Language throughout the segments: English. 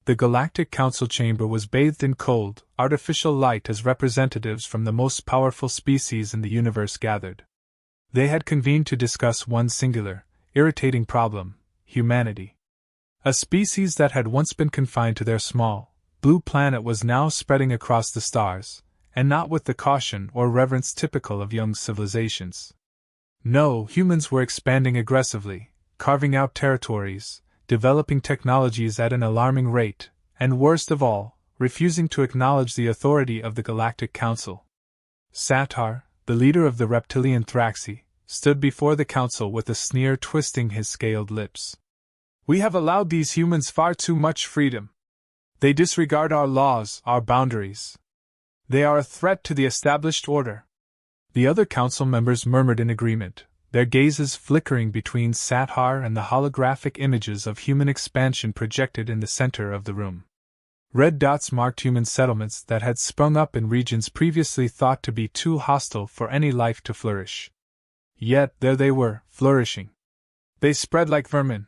The Galactic Council chamber was bathed in cold, artificial light as representatives from the most powerful species in the universe gathered. They had convened to discuss one singular, irritating problem: humanity. A species that had once been confined to their small, blue planet was now spreading across the stars, and not with the caution or reverence typical of young civilizations. No, humans were expanding aggressively, carving out territories, developing technologies at an alarming rate, and worst of all, refusing to acknowledge the authority of the Galactic Council. Satar, the leader of the reptilian Thraxi, stood before the council with a sneer twisting his scaled lips. "We have allowed these humans far too much freedom. They disregard our laws, our boundaries. They are a threat to the established order." The other council members murmured in agreement, their gazes flickering between Satar and the holographic images of human expansion projected in the center of the room. Red dots marked human settlements that had sprung up in regions previously thought to be too hostile for any life to flourish. Yet there they were, flourishing. "They spread like vermin,"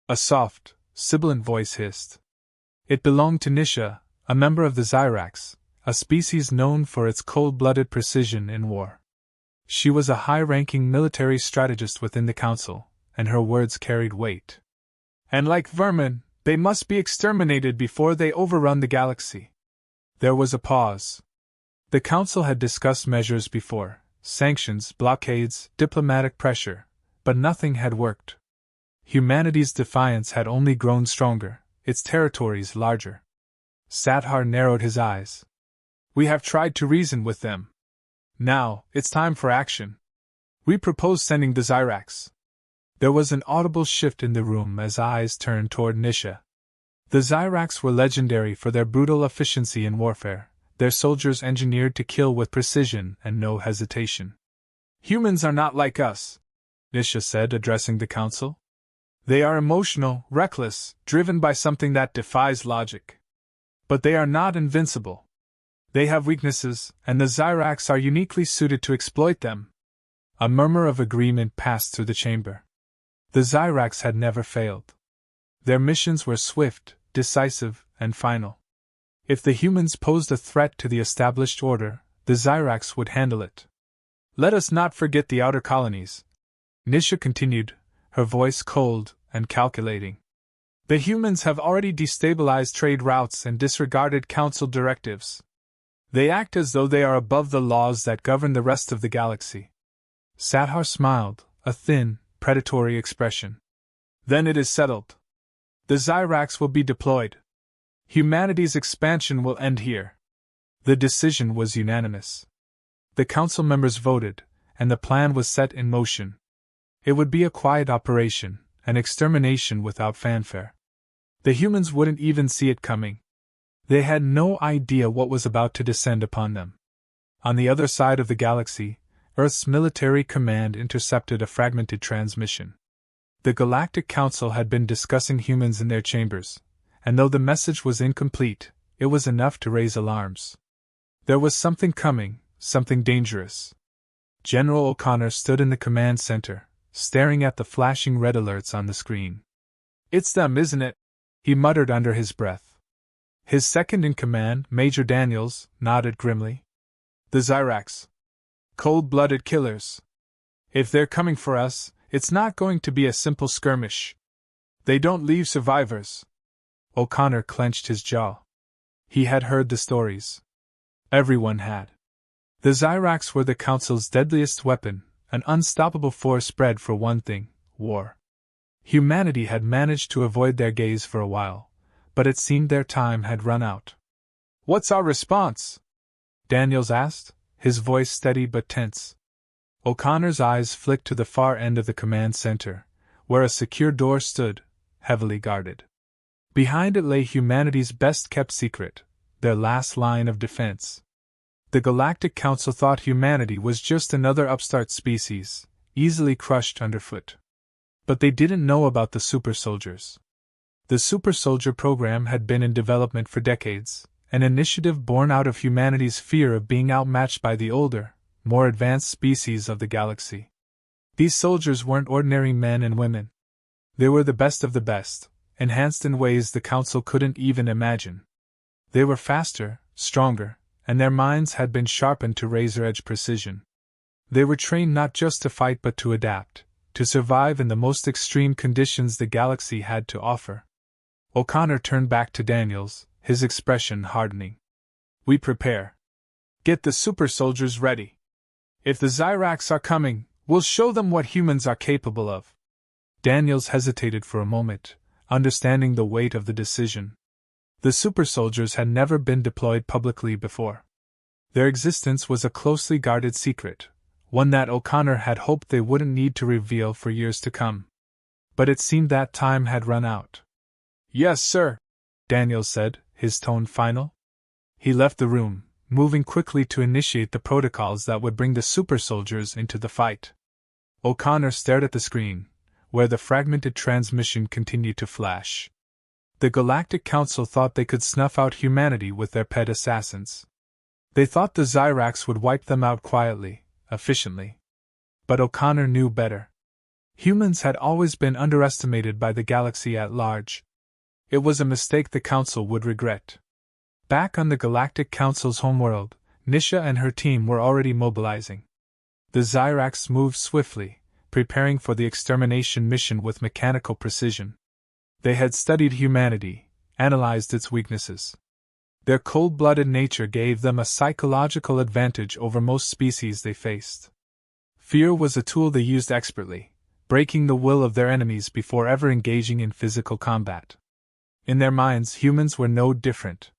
a soft, sibilant voice hissed. It belonged to Nisha, a member of the Zyrax, a species known for its cold-blooded precision in war. She was a high-ranking military strategist within the council, and her words carried weight. "And like vermin, they must be exterminated before they overrun the galaxy." There was a pause. The council had discussed measures before: sanctions, blockades, diplomatic pressure, but nothing had worked. Humanity's defiance had only grown stronger, its territories larger. Satar narrowed his eyes. "We have tried to reason with them. Now, it's time for action. We propose sending the Zyrax." There was an audible shift in the room as eyes turned toward Nisha. The Zyrax were legendary for their brutal efficiency in warfare, their soldiers engineered to kill with precision and no hesitation. "Humans are not like us," Nisha said, addressing the council. "They are emotional, reckless, driven by something that defies logic. But they are not invincible. They have weaknesses, and the Zyrax are uniquely suited to exploit them." A murmur of agreement passed through the chamber. The Zyrax had never failed. Their missions were swift, decisive, and final. If the humans posed a threat to the established order, the Zyrax would handle it. "Let us not forget the outer colonies," Nisha continued, her voice cold and calculating. "The humans have already destabilized trade routes and disregarded council directives. They act as though they are above the laws that govern the rest of the galaxy." Satar smiled, a thin, predatory expression. "Then it is settled. The Zyrax will be deployed. Humanity's expansion will end here." The decision was unanimous. The council members voted, and the plan was set in motion. It would be a quiet operation, an extermination without fanfare. The humans wouldn't even see it coming. They had no idea what was about to descend upon them. On the other side of the galaxy, Earth's military command intercepted a fragmented transmission. The Galactic Council had been discussing humans in their chambers, and though the message was incomplete, it was enough to raise alarms. There was something coming, something dangerous. General O'Connor stood in the command center, staring at the flashing red alerts on the screen. "It's them, isn't it?" he muttered under his breath. His second-in-command, Major Daniels, nodded grimly. "The Zyrax. Cold-blooded killers. If they're coming for us, it's not going to be a simple skirmish. They don't leave survivors." O'Connor clenched his jaw. He had heard the stories. Everyone had. The Zyrax were the Council's deadliest weapon, an unstoppable force bred for one thing: war. Humanity had managed to avoid their gaze for a while, but it seemed their time had run out. "What's our response?" Daniels asked, his voice steady but tense. O'Connor's eyes flicked to the far end of the command center, where a secure door stood, heavily guarded. Behind it lay humanity's best-kept secret, their last line of defense. The Galactic Council thought humanity was just another upstart species, easily crushed underfoot. But they didn't know about the super soldiers. The Super Soldier program had been in development for decades, an initiative born out of humanity's fear of being outmatched by the older, more advanced species of the galaxy. These soldiers weren't ordinary men and women. They were the best of the best, enhanced in ways the Council couldn't even imagine. They were faster, stronger, and their minds had been sharpened to razor-edge precision. They were trained not just to fight but to adapt, to survive in the most extreme conditions the galaxy had to offer. O'Connor turned back to Daniels, his expression hardening. "We prepare. Get the super soldiers ready. If the Xyrax are coming, we'll show them what humans are capable of." Daniels hesitated for a moment, understanding the weight of the decision. The super soldiers had never been deployed publicly before. Their existence was a closely guarded secret, one that O'Connor had hoped they wouldn't need to reveal for years to come. But it seemed that time had run out. "Yes, sir," Daniels said, his tone final. He left the room, moving quickly to initiate the protocols that would bring the super soldiers into the fight. O'Connor stared at the screen, where the fragmented transmission continued to flash. The Galactic Council thought they could snuff out humanity with their pet assassins. They thought the Xyrax would wipe them out quietly, efficiently. But O'Connor knew better. Humans had always been underestimated by the galaxy at large. It was a mistake the Council would regret. Back on the Galactic Council's homeworld, Nisha and her team were already mobilizing. The Xyrax moved swiftly, preparing for the extermination mission with mechanical precision. They had studied humanity, analyzed its weaknesses. Their cold-blooded nature gave them a psychological advantage over most species they faced. Fear was a tool they used expertly, breaking the will of their enemies before ever engaging in physical combat. In their minds, humans were no different.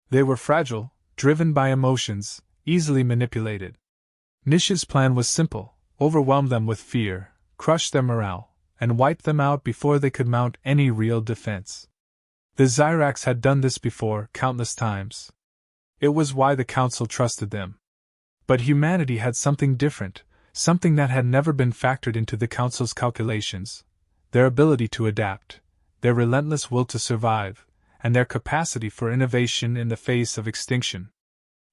They were fragile, driven by emotions, easily manipulated. Nisha's plan was simple: overwhelm them with fear, crush their morale, and wipe them out before they could mount any real defense. The Xyrax had done this before, countless times. It was why the Council trusted them. But humanity had something different, something that had never been factored into the Council's calculations: their ability to adapt, their relentless will to survive, and their capacity for innovation in the face of extinction.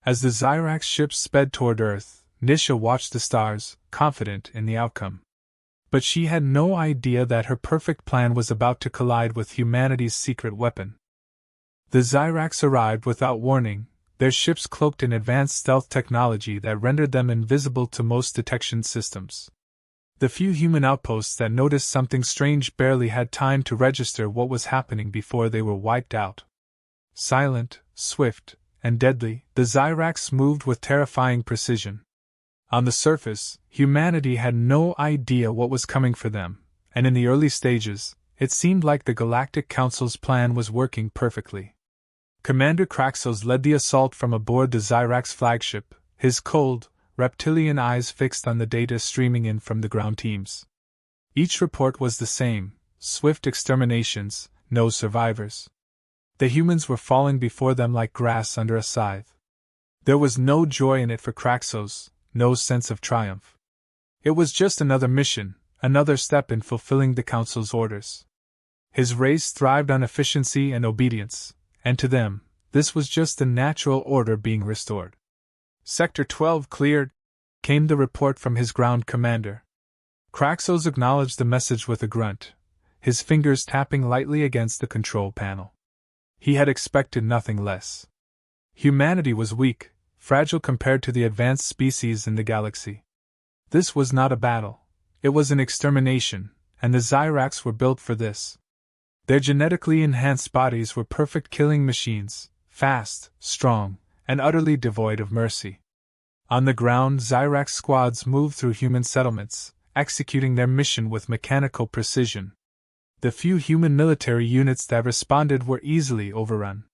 As the Xyrax ships sped toward Earth, Nisha watched the stars, confident in the outcome. But she had no idea that her perfect plan was about to collide with humanity's secret weapon. The Xyrax arrived without warning, their ships cloaked in advanced stealth technology that rendered them invisible to most detection systems. The few human outposts that noticed something strange barely had time to register what was happening before they were wiped out. Silent, swift, and deadly, the Xyrax moved with terrifying precision. On the surface, humanity had no idea what was coming for them, and in the early stages, it seemed like the Galactic Council's plan was working perfectly. Commander Kraxos led the assault from aboard the Xyrax flagship, his cold, reptilian eyes fixed on the data streaming in from the ground teams. Each report was the same: swift exterminations, no survivors. The humans were falling before them like grass under a scythe. There was no joy in it for Kraxos, no sense of triumph. It was just another mission, another step in fulfilling the Council's orders. His race thrived on efficiency and obedience, and to them, this was just the natural order being restored. "Sector 12 cleared," came the report from his ground commander. Kraxos acknowledged the message with a grunt, his fingers tapping lightly against the control panel. He had expected nothing less. Humanity was weak, fragile compared to the advanced species in the galaxy. This was not a battle, it was an extermination, and the Xyrax were built for this. Their genetically enhanced bodies were perfect killing machines, fast, strong, and utterly devoid of mercy. On the ground, Xyrax squads moved through human settlements, executing their mission with mechanical precision. The few human military units that responded were easily overrun.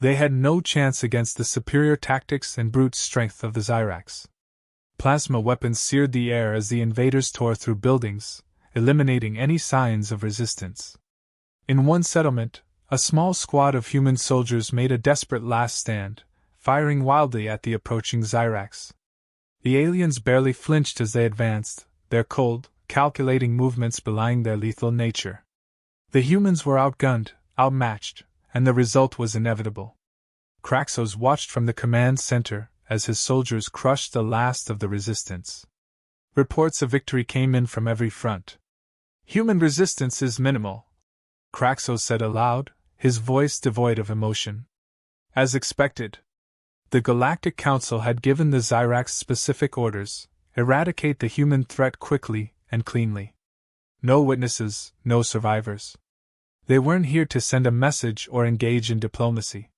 They had no chance against the superior tactics and brute strength of the Xyrax. Plasma weapons seared the air as the invaders tore through buildings, eliminating any signs of resistance. In one settlement, a small squad of human soldiers made a desperate last stand, firing wildly at the approaching Xyrax. The aliens barely flinched as they advanced, their cold, calculating movements belying their lethal nature. The humans were outgunned, outmatched, and the result was inevitable. Kraxos watched from the command center as his soldiers crushed the last of the resistance. Reports of victory came in from every front. "Human resistance is minimal," Kraxos said aloud, his voice devoid of emotion. As expected, the Galactic Council had given the Zyrax specific orders: eradicate the human threat quickly and cleanly. No witnesses, no survivors. They weren't here to send a message or engage in diplomacy.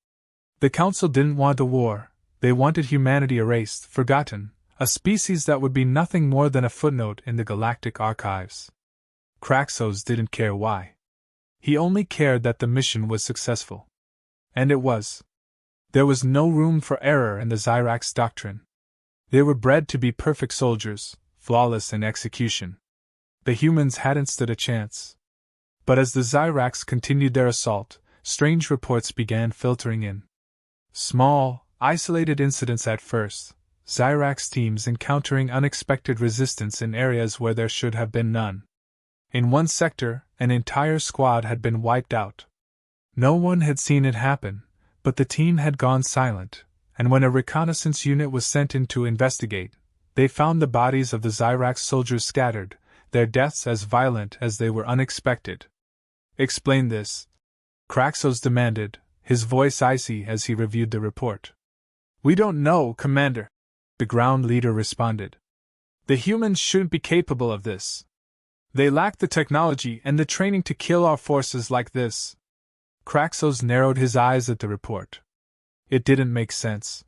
The Council didn't want a war, they wanted humanity erased, forgotten, a species that would be nothing more than a footnote in the galactic archives. Kraxos didn't care why. He only cared that the mission was successful. And it was. There was no room for error in the Zyrax doctrine. They were bred to be perfect soldiers, flawless in execution. The humans hadn't stood a chance. But as the Zyrax continued their assault, strange reports began filtering in. Small, isolated incidents at first, Zyrax teams encountering unexpected resistance in areas where there should have been none. In one sector, an entire squad had been wiped out. No one had seen it happen, but the team had gone silent, and when a reconnaissance unit was sent in to investigate, they found the bodies of the Zyrax soldiers scattered, their deaths as violent as they were unexpected. Explain this, Kraxos demanded, his voice icy as he reviewed the report. We don't know, Commander, the ground leader responded. The humans shouldn't be capable of this. They lack the technology and the training to kill our forces like this. Kraxos narrowed his eyes at the report. It didn't make sense.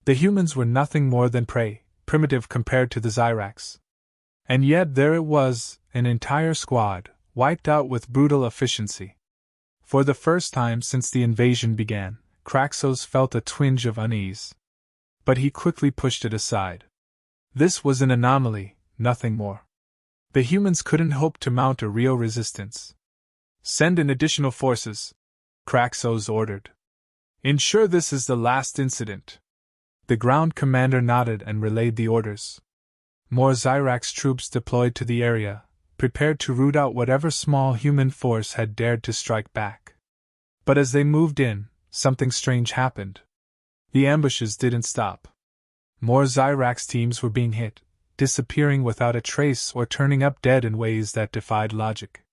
The humans were nothing more than prey, primitive compared to the Zyrax. And yet there it was, an entire squad, wiped out with brutal efficiency. For the first time since the invasion began, Kraxos felt a twinge of unease. But he quickly pushed it aside. This was an anomaly, nothing more. The humans couldn't hope to mount a real resistance. Send in additional forces, Kraxos ordered. Ensure this is the last incident. The ground commander nodded and relayed the orders. More Zyrax troops deployed to the area, prepared to root out whatever small human force had dared to strike back. But as they moved in, something strange happened. The ambushes didn't stop. More Zyrax teams were being hit, disappearing without a trace or turning up dead in ways that defied logic.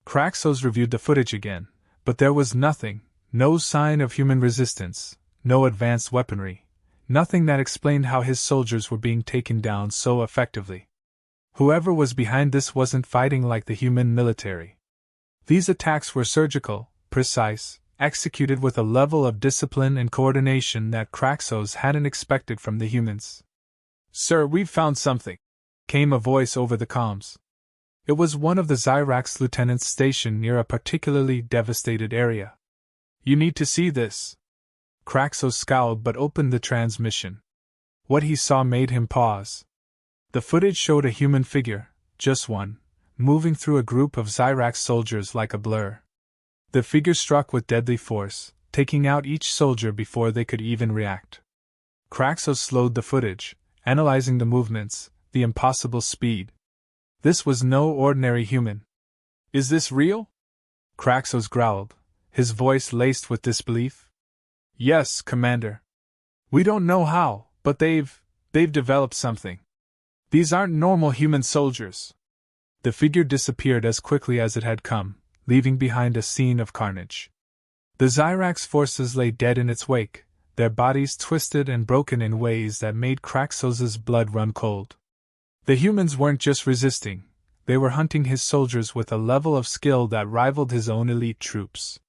Kraxos reviewed the footage again, but there was nothing, no sign of human resistance, no advanced weaponry, nothing that explained how his soldiers were being taken down so effectively. Whoever was behind this wasn't fighting like the human military. These attacks were surgical, precise, executed with a level of discipline and coordination that Kraxos hadn't expected from the humans. Sir, we've found something, came a voice over the comms. It was one of the Zyrax lieutenants stationed near a particularly devastated area. You need to see this. Kraxos scowled but opened the transmission. What he saw made him pause. The footage showed a human figure, just one, moving through a group of Zyrax soldiers like a blur. The figure struck with deadly force, taking out each soldier before they could even react. Kraxos slowed the footage, analyzing the movements, the impossible speed. This was no ordinary human. Is this real? Kraxos growled, his voice laced with disbelief. Yes, Commander. We don't know how, but they've developed something. These aren't normal human soldiers. The figure disappeared as quickly as it had come, leaving behind a scene of carnage. The Zyrax forces lay dead in its wake, their bodies twisted and broken in ways that made Kraxos's blood run cold. The humans weren't just resisting, they were hunting his soldiers with a level of skill that rivaled his own elite troops.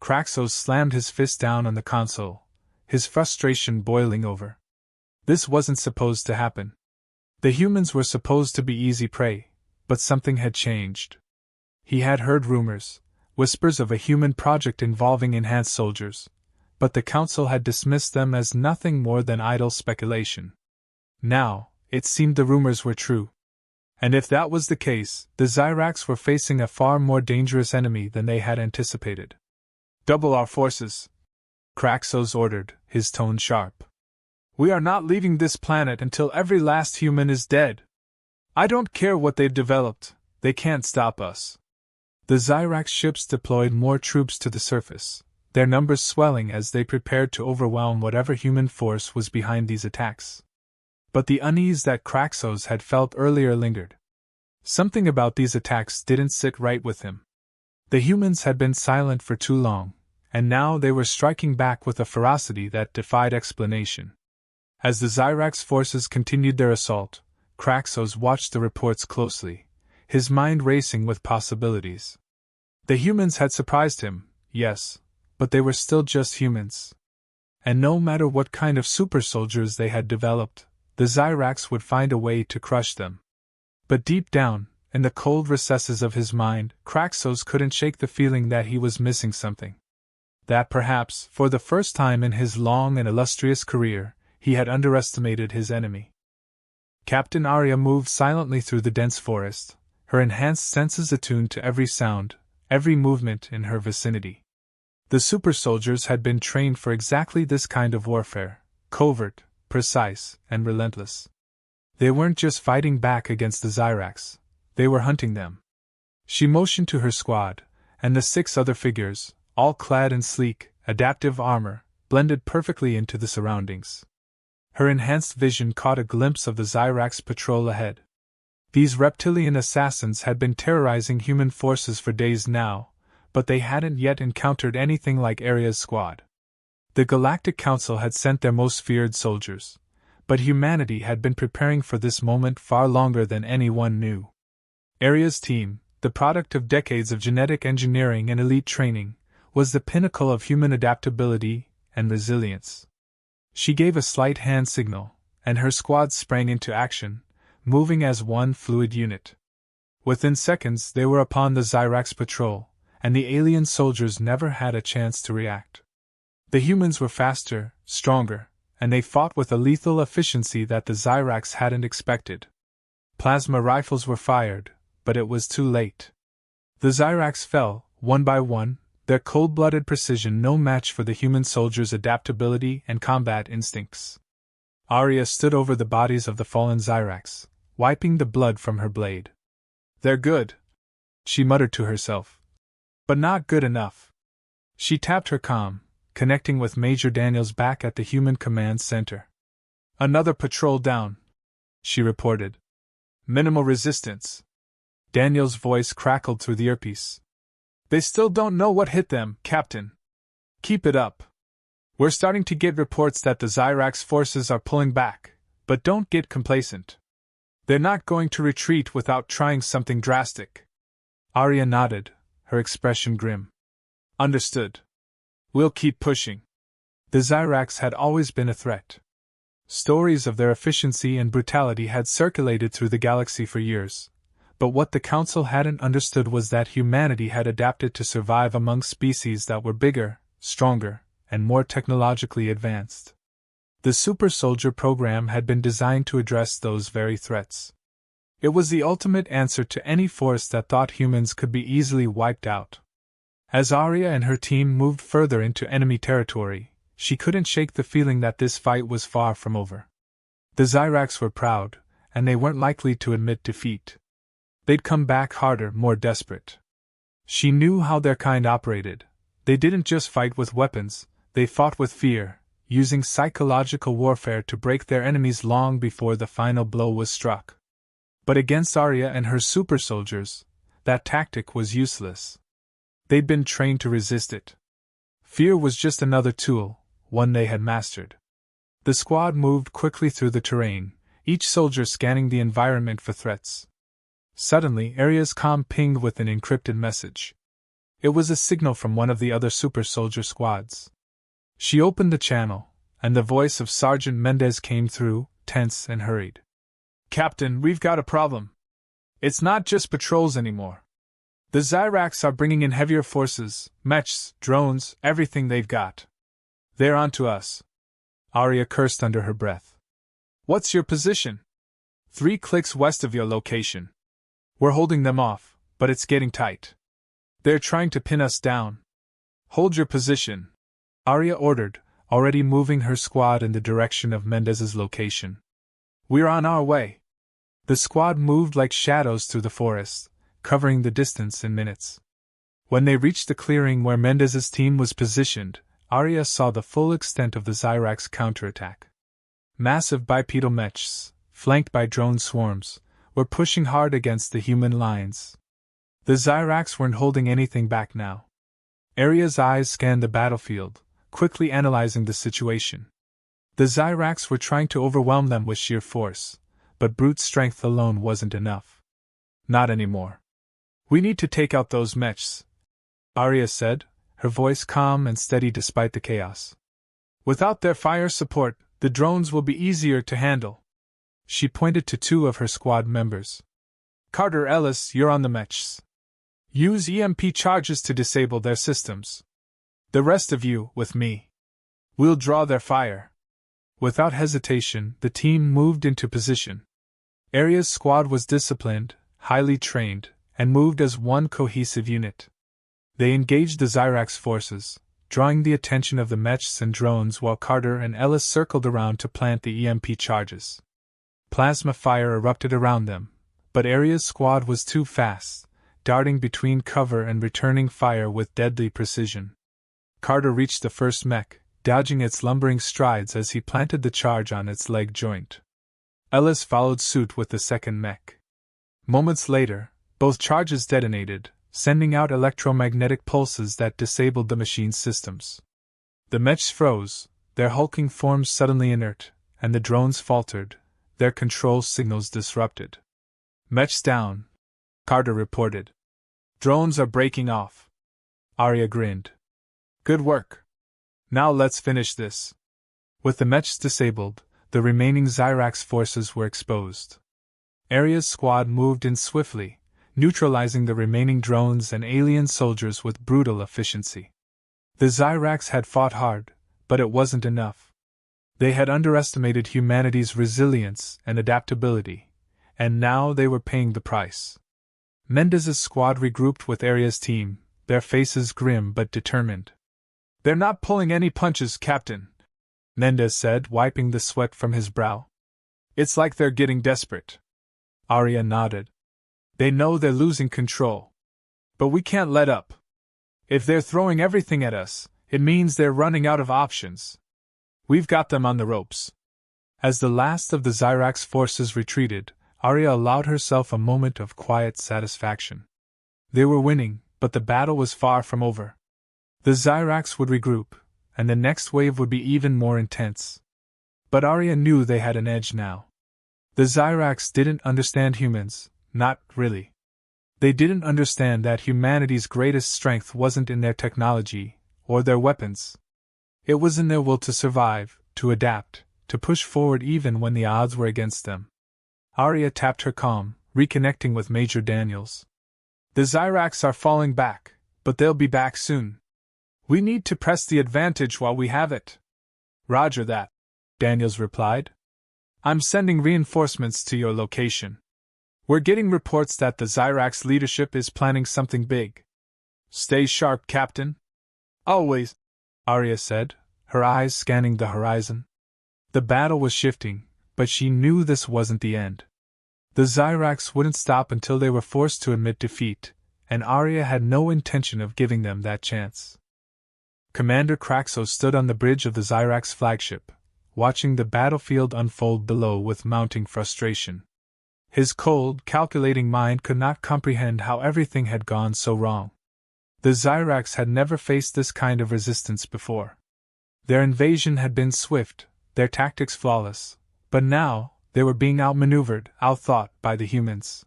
Kraxos slammed his fist down on the console, his frustration boiling over. This wasn't supposed to happen. The humans were supposed to be easy prey, but something had changed. He had heard rumors, whispers of a human project involving enhanced soldiers, but the Council had dismissed them as nothing more than idle speculation. Now, it seemed the rumors were true. And if that was the case, the Zyrax were facing a far more dangerous enemy than they had anticipated. Double our forces, Kraxos ordered, his tone sharp. We are not leaving this planet until every last human is dead. I don't care what they've developed, they can't stop us. The Zyrax ships deployed more troops to the surface, their numbers swelling as they prepared to overwhelm whatever human force was behind these attacks. But the unease that Kraxos had felt earlier lingered. Something about these attacks didn't sit right with him. The humans had been silent for too long, and now they were striking back with a ferocity that defied explanation. As the Zyrax forces continued their assault, Kraxos watched the reports closely, his mind racing with possibilities. The humans had surprised him, yes, but they were still just humans. And no matter what kind of super soldiers they had developed, the Zyrax would find a way to crush them. But deep down, in the cold recesses of his mind, Kraxos couldn't shake the feeling that he was missing something. That perhaps, for the first time in his long and illustrious career, he had underestimated his enemy. Captain Arya moved silently through the dense forest, her enhanced senses attuned to every sound, every movement in her vicinity. The super soldiers had been trained for exactly this kind of warfare, covert, precise, and relentless. They weren't just fighting back against the Zyrax, they were hunting them. She motioned to her squad, and the 6 other figures, all clad in sleek, adaptive armor, blended perfectly into the surroundings. Her enhanced vision caught a glimpse of the Zyrax patrol ahead. These reptilian assassins had been terrorizing human forces for days now, but they hadn't yet encountered anything like Arya's squad. The Galactic Council had sent their most feared soldiers, but humanity had been preparing for this moment far longer than anyone knew. Arya's team, the product of decades of genetic engineering and elite training, was the pinnacle of human adaptability and resilience. She gave a slight hand signal, and her squad sprang into action, moving as one fluid unit. Within seconds they were upon the Zyrax patrol, and the alien soldiers never had a chance to react. The humans were faster, stronger, and they fought with a lethal efficiency that the Zyrax hadn't expected. Plasma rifles were fired, but it was too late. The Zyrax fell, one by one, their cold-blooded precision no match for the human soldiers' adaptability and combat instincts. Arya stood over the bodies of the fallen Zyrax, wiping the blood from her blade. "They're good," she muttered to herself. "But not good enough." She tapped her comm, connecting with Major Daniels back at the Human Command Center. "Another patrol down," she reported. "Minimal resistance." Daniels' voice crackled through the earpiece. "They still don't know what hit them, Captain. Keep it up. We're starting to get reports that the Zyrax forces are pulling back, but don't get complacent. They're not going to retreat without trying something drastic." Arya nodded, her expression grim. "Understood. We'll keep pushing." The Zyrax had always been a threat. Stories of their efficiency and brutality had circulated through the galaxy for years, but what the Council hadn't understood was that humanity had adapted to survive among species that were bigger, stronger, and more technologically advanced. The Super Soldier program had been designed to address those very threats. It was the ultimate answer to any force that thought humans could be easily wiped out. As Arya and her team moved further into enemy territory, she couldn't shake the feeling that this fight was far from over. The Zyrax were proud, and they weren't likely to admit defeat. They'd come back harder, more desperate. She knew how their kind operated. They didn't just fight with weapons, they fought with fear, using psychological warfare to break their enemies long before the final blow was struck. But against Arya and her super soldiers, that tactic was useless. They'd been trained to resist it. Fear was just another tool, one they had mastered. The squad moved quickly through the terrain, each soldier scanning the environment for threats. Suddenly, Arya's comm pinged with an encrypted message. It was a signal from one of the other super soldier squads. She opened the channel, and the voice of Sergeant Mendez came through, tense and hurried. "Captain, we've got a problem. It's not just patrols anymore. The Zyrax are bringing in heavier forces, mechs, drones, everything they've got. They're onto us." Arya cursed under her breath. "What's your position?" "3 clicks west of your location. We're holding them off, but it's getting tight. They're trying to pin us down. Hold your position," Arya ordered, already moving her squad in the direction of Mendez's location. "We're on our way." The squad moved like shadows through the forest, covering the distance in minutes. When they reached the clearing where Mendez's team was positioned, Arya saw the full extent of the Zyrax counterattack. Massive bipedal mechs, flanked by drone swarms, were pushing hard against the human lines. The Zyrax weren't holding anything back now. Arya's eyes scanned the battlefield, quickly analyzing the situation. The Zyrax were trying to overwhelm them with sheer force, but brute strength alone wasn't enough. Not anymore. We need to take out those mechs, Arya said, her voice calm and steady despite the chaos. Without their fire support, the drones will be easier to handle. She pointed to two of her squad members. Carter Ellis, you're on the mechs. Use EMP charges to disable their systems. The rest of you, with me. We'll draw their fire. Without hesitation, the team moved into position. Arya's squad was disciplined, highly trained, and moved as one cohesive unit. They engaged the Zyrax forces, drawing the attention of the mechs and drones while Carter and Ellis circled around to plant the EMP charges. Plasma fire erupted around them, but Arya's squad was too fast, darting between cover and returning fire with deadly precision. Carter reached the first mech, dodging its lumbering strides as he planted the charge on its leg joint. Ellis followed suit with the second mech. Moments later, both charges detonated, sending out electromagnetic pulses that disabled the machine's systems. The mechs froze, their hulking forms suddenly inert, and the drones faltered, their control signals disrupted. Mechs down, Carter reported. Drones are breaking off. Arya grinned. Good work. Now let's finish this. With the mechs disabled, the remaining Zyrax forces were exposed. Arya's squad moved in swiftly, neutralizing the remaining drones and alien soldiers with brutal efficiency. The Zyrax had fought hard, but it wasn't enough. They had underestimated humanity's resilience and adaptability, and now they were paying the price. Mendez's squad regrouped with Arya's team, their faces grim but determined. They're not pulling any punches, Captain, Mendez said, wiping the sweat from his brow. It's like they're getting desperate. Arya nodded. They know they're losing control. But we can't let up. If they're throwing everything at us, it means they're running out of options. We've got them on the ropes. As the last of the Zyrax forces retreated, Arya allowed herself a moment of quiet satisfaction. They were winning, but the battle was far from over. The Zyrax would regroup, and the next wave would be even more intense. But Arya knew they had an edge now. The Zyrax didn't understand humans, not really. They didn't understand that humanity's greatest strength wasn't in their technology or their weapons. It was in their will to survive, to adapt, to push forward even when the odds were against them. Arya tapped her calm, reconnecting with Major Daniels. The Zyrax are falling back, but they'll be back soon. We need to press the advantage while we have it. Roger that, Daniels replied. I'm sending reinforcements to your location. We're getting reports that the Zyrax leadership is planning something big. Stay sharp, Captain. Always, Arya said, her eyes scanning the horizon. The battle was shifting, but she knew this wasn't the end. The Zyrax wouldn't stop until they were forced to admit defeat, and Arya had no intention of giving them that chance. Commander Kraxos stood on the bridge of the Zyrax flagship, watching the battlefield unfold below with mounting frustration. His cold, calculating mind could not comprehend how everything had gone so wrong. The Zyrax had never faced this kind of resistance before. Their invasion had been swift, their tactics flawless, but now, they were being outmaneuvered, outthought by the humans.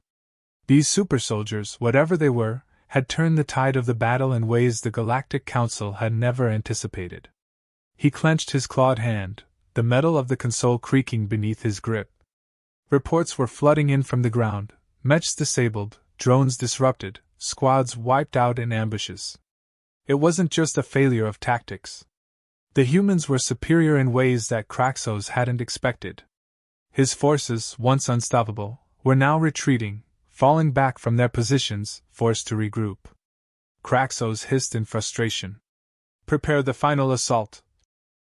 These super soldiers, whatever they were, had turned the tide of the battle in ways the Galactic Council had never anticipated. He clenched his clawed hand, the metal of the console creaking beneath his grip. Reports were flooding in from the ground, mechs disabled, drones disrupted, squads wiped out in ambushes. It wasn't just a failure of tactics. The humans were superior in ways that Kraxos hadn't expected. His forces, once unstoppable, were now retreating, falling back from their positions, forced to regroup. Kraxos hissed in frustration. Prepare the final assault,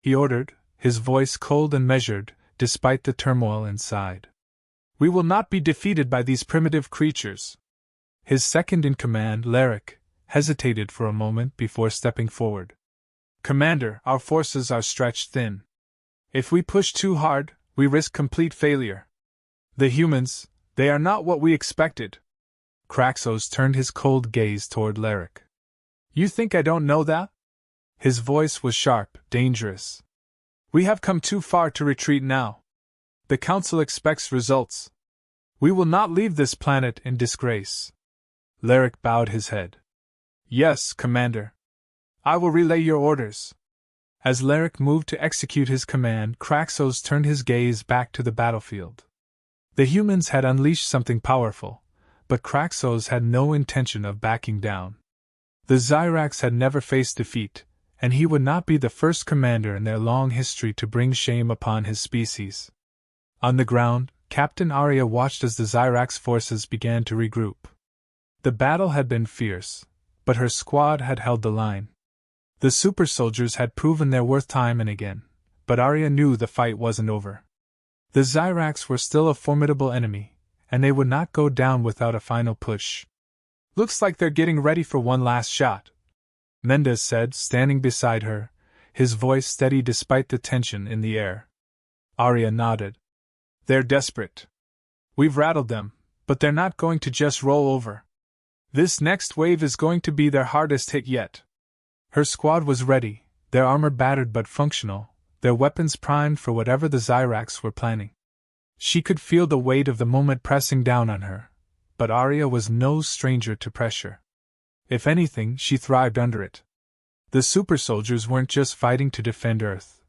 he ordered, his voice cold and measured, despite the turmoil inside. We will not be defeated by these primitive creatures. His second-in-command, Larrick, hesitated for a moment before stepping forward. Commander, our forces are stretched thin. If we push too hard, we risk complete failure. The humans, they are not what we expected. Kraxos turned his cold gaze toward Lyric. You think I don't know that? His voice was sharp, dangerous. We have come too far to retreat now. The Council expects results. We will not leave this planet in disgrace. Lyric bowed his head. Yes, Commander. I will relay your orders. As Lyric moved to execute his command, Kraxos turned his gaze back to the battlefield. The humans had unleashed something powerful, but Kraxos had no intention of backing down. The Zyrax had never faced defeat, and he would not be the first commander in their long history to bring shame upon his species. On the ground, Captain Arya watched as the Zyrax forces began to regroup. The battle had been fierce, but her squad had held the line. The super soldiers had proven their worth time and again, but Arya knew the fight wasn't over. The Zyrax were still a formidable enemy, and they would not go down without a final push. Looks like they're getting ready for one last shot, Mendez said, standing beside her, his voice steady despite the tension in the air. Arya nodded. They're desperate. We've rattled them, but they're not going to just roll over. This next wave is going to be their hardest hit yet. Her squad was ready, their armor battered but functional, their weapons primed for whatever the Zyrax were planning. She could feel the weight of the moment pressing down on her, but Arya was no stranger to pressure. If anything, she thrived under it. The super soldiers weren't just fighting to defend Earth.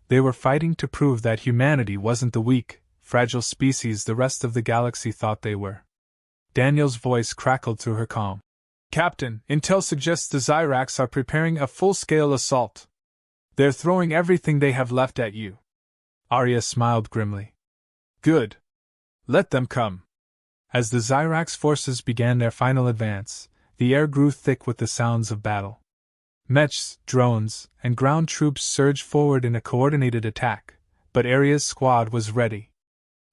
They were fighting to prove that humanity wasn't the weak, fragile species the rest of the galaxy thought they were. Daniel's voice crackled through her calm. Captain, intel suggests the Zyrax are preparing a full-scale assault. They're throwing everything they have left at you. Arya smiled grimly. Good. Let them come. As the Zyrax forces began their final advance, the air grew thick with the sounds of battle. Mechs, drones, and ground troops surged forward in a coordinated attack, but Arya's squad was ready.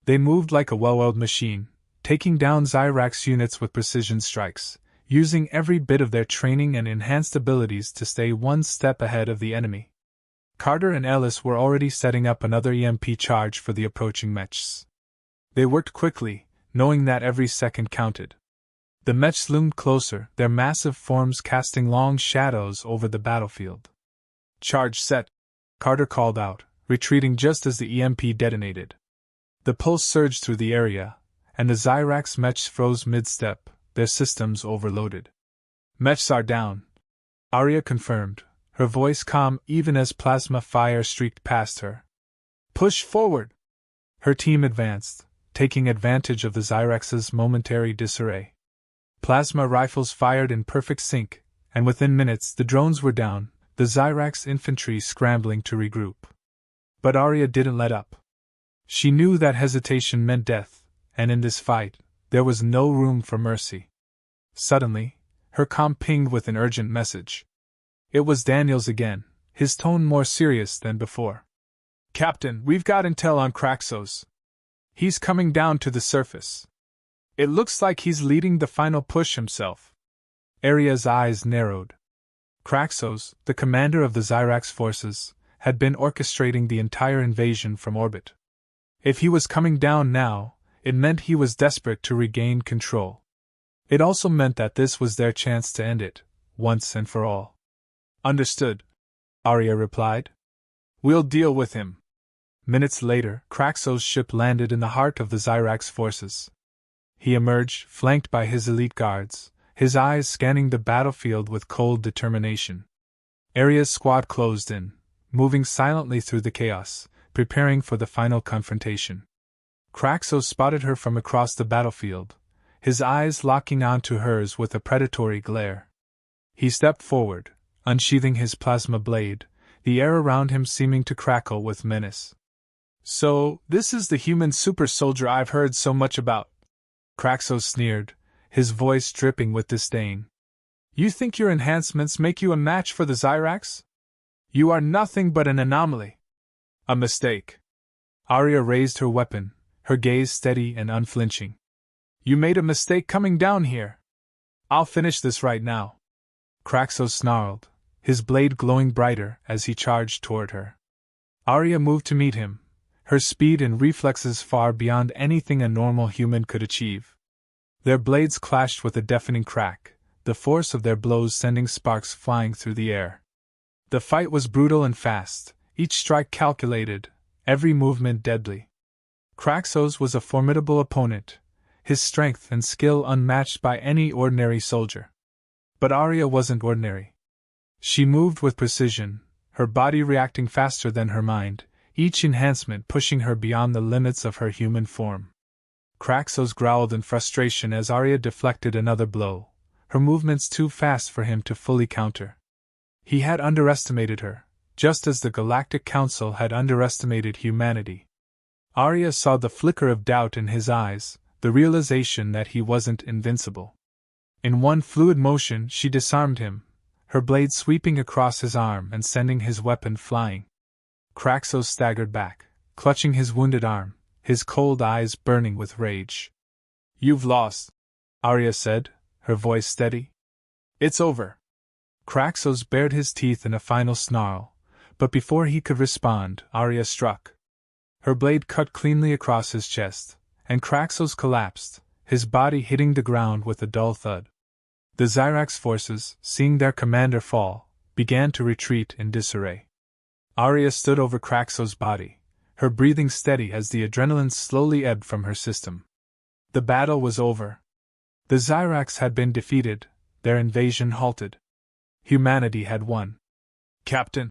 They moved like a well-oiled machine, taking down Zyrax units with precision strikes, using every bit of their training and enhanced abilities to stay one step ahead of the enemy. Carter and Ellis were already setting up another EMP charge for the approaching mechs. They worked quickly, knowing that every second counted. The mechs loomed closer, their massive forms casting long shadows over the battlefield. Charge set, Carter called out, retreating just as the EMP detonated. The pulse surged through the area, and the Zyrax mechs froze mid-step, their systems overloaded. Mechs are down, Arya confirmed, her voice calm even as plasma fire streaked past her. Push forward! Her team advanced, taking advantage of the Zyrax's momentary disarray. Plasma rifles fired in perfect sync, and within minutes the drones were down, the Zyrax infantry scrambling to regroup. But Arya didn't let up. She knew that hesitation meant death, and in this fight, there was no room for mercy. Suddenly, her comm pinged with an urgent message. It was Daniels again, his tone more serious than before. Captain, we've got intel on Kraxos. He's coming down to the surface. It looks like he's leading the final push himself. Arya's eyes narrowed. Kraxos, the commander of the Zyrax forces, had been orchestrating the entire invasion from orbit. If he was coming down now, it meant he was desperate to regain control. It also meant that this was their chance to end it, once and for all. Understood, Arya replied. We'll deal with him. Minutes later, Kraxos' ship landed in the heart of the Zyrax forces. He emerged, flanked by his elite guards, his eyes scanning the battlefield with cold determination. Arya's squad closed in, moving silently through the chaos, preparing for the final confrontation. Kraxos spotted her from across the battlefield, his eyes locking onto hers with a predatory glare. He stepped forward, unsheathing his plasma blade, the air around him seeming to crackle with menace. So, this is the human super soldier I've heard so much about. Kraxos sneered, his voice dripping with disdain. You think your enhancements make you a match for the Zyrax? You are nothing but an anomaly. A mistake. Arya raised her weapon, her gaze steady and unflinching. You made a mistake coming down here. I'll finish this right now. Kraxos snarled, his blade glowing brighter as he charged toward her. Arya moved to meet him, her speed and reflexes far beyond anything a normal human could achieve. Their blades clashed with a deafening crack, the force of their blows sending sparks flying through the air. The fight was brutal and fast, each strike calculated, every movement deadly. Kraxos was a formidable opponent, his strength and skill unmatched by any ordinary soldier. But Arya wasn't ordinary. She moved with precision, her body reacting faster than her mind, each enhancement pushing her beyond the limits of her human form. Kraxos growled in frustration as Arya deflected another blow, her movements too fast for him to fully counter. He had underestimated her, just as the Galactic Council had underestimated humanity. Arya saw the flicker of doubt in his eyes, the realization that he wasn't invincible. In one fluid motion she disarmed him, her blade sweeping across his arm and sending his weapon flying. Kraxos staggered back, clutching his wounded arm, his cold eyes burning with rage. "You've lost," Arya said, her voice steady. "It's over." Kraxos bared his teeth in a final snarl, but before he could respond, Arya struck. Her blade cut cleanly across his chest, and Kraxos collapsed, his body hitting the ground with a dull thud. The Zyrax forces, seeing their commander fall, began to retreat in disarray. Arya stood over Kraxos' body, her breathing steady as the adrenaline slowly ebbed from her system. The battle was over. The Zyrax had been defeated, their invasion halted. Humanity had won. "Captain,"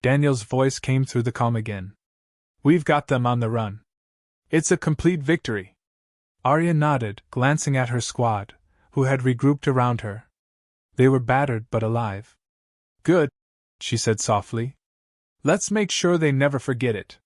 Daniel's voice came through the calm again. "We've got them on the run. It's a complete victory." Arya nodded, glancing at her squad, who had regrouped around her. They were battered but alive. "Good," she said softly. "Let's make sure they never forget it."